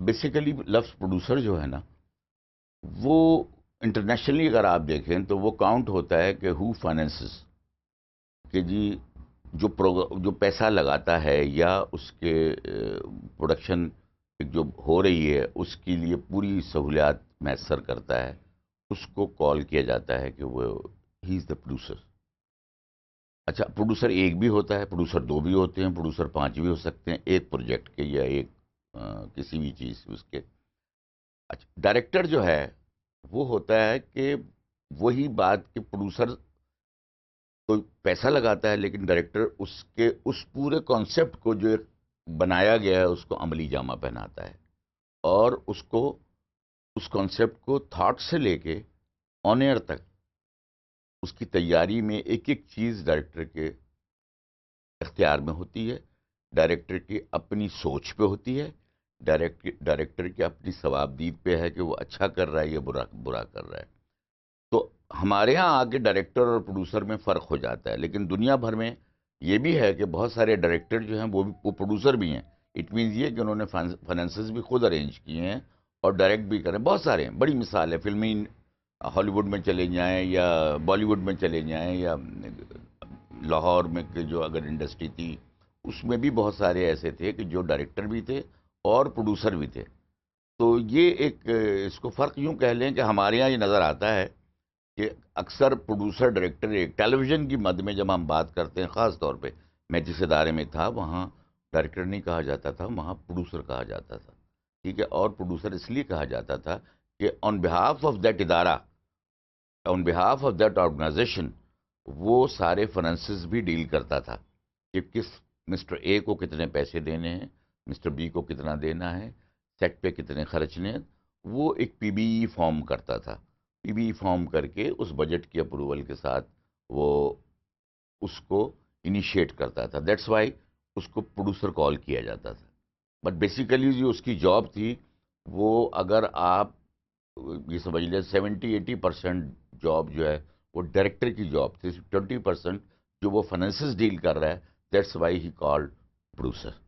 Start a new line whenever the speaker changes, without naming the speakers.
Basically لفظ producer جو ہے نا، وہ انٹرنیشنلی اگر آپ دیکھیں تو وہ کاؤنٹ ہوتا ہے کہ ہو فائنینسز، کہ جی جو پیسہ لگاتا ہے یا اس کے پروڈکشن جو ہو رہی ہے اس کے لیے پوری سہولیات میسر کرتا ہے، اس کو کال کیا جاتا ہے کہ وہ ہی از دا پروڈیوسر۔ اچھا، پروڈیوسر ایک بھی ہوتا ہے، پروڈیوسر دو بھی ہوتے ہیں، پروڈیوسر پانچ بھی ہو سکتے ہیں ایک پروجیکٹ کے یا ایک کسی بھی چیز اس کے۔ اچھا، ڈائریکٹر جو ہے وہ ہوتا ہے کہ وہی بات کہ پروڈیوسر تو پیسہ لگاتا ہے، لیکن ڈائریکٹر اس پورے کانسیپٹ کو جو بنایا گیا ہے اس کو عملی جامہ پہناتا ہے، اور اس کانسیپٹ کو تھاٹ سے لے کے آن ایئر تک اس کی تیاری میں ایک ایک چیز ڈائریکٹر کے اختیار میں ہوتی ہے، ڈائریکٹر کی اپنی سوچ پہ ہوتی ہے، ڈائریکٹر کی اپنی ثوابدید پہ ہے کہ وہ اچھا کر رہا ہے یا برا کر رہا ہے۔ تو ہمارے ہاں آگے ڈائریکٹر اور پروڈیوسر میں فرق ہو جاتا ہے، لیکن دنیا بھر میں یہ بھی ہے کہ بہت سارے ڈائریکٹر جو ہیں وہ پروڈیوسر بھی ہیں۔ اٹ مینز یہ کہ انہوں نے فائنینسز بھی خود ارینج کیے ہیں اور ڈائریکٹ بھی کریں، بہت سارے ہیں، بڑی مثال ہے، فلمی ہالی ووڈ میں چلے جائیں یا بالی ووڈ میں چلے جائیں یا لاہور میں کہ جو اگر انڈسٹری تھی اس میں بھی بہت سارے ایسے تھے کہ جو ڈائریکٹر بھی تھے اور پروڈیوسر بھی تھے۔ تو یہ ایک اس کو فرق یوں کہہ لیں کہ ہمارے یہاں یہ نظر آتا ہے کہ اکثر پروڈیوسر ڈائریکٹر ایک ٹیلی ویژن کی مد میں جب ہم بات کرتے ہیں، خاص طور پہ میں جس ادارے میں تھا وہاں ڈائریکٹر نہیں کہا جاتا تھا، وہاں پروڈیوسر کہا جاتا تھا، ٹھیک ہے؟ اور پروڈیوسر اس لیے کہا جاتا تھا کہ آن بہاف آف دیٹ ادارہ، آن بہاف آف دیٹ آرگنائزیشن، وہ سارے فنانسز بھی ڈیل کرتا تھا کہ مسٹر اے کو کتنے پیسے دینے ہیں، مسٹر بی کو کتنا دینا ہے، سیٹ پہ کتنے خرچنے ہیں۔ وہ ایک پی بی ای فارم کرتا تھا، پی بی ای فارم کر کے اس بجٹ کی اپروول کے ساتھ وہ اس کو انیشیٹ کرتا تھا، دیٹس وائی اس کو پروڈیوسر کال کیا جاتا تھا۔ بٹ بیسیکلی جو اس کی جاب تھی وہ، اگر آپ یہ سمجھ لیں 70-80% جاب جو ہے وہ ڈائریکٹر کی جاب تھی، 20% جو وہ فائنینسز ڈیل کر رہا ہے، that's why he called producer.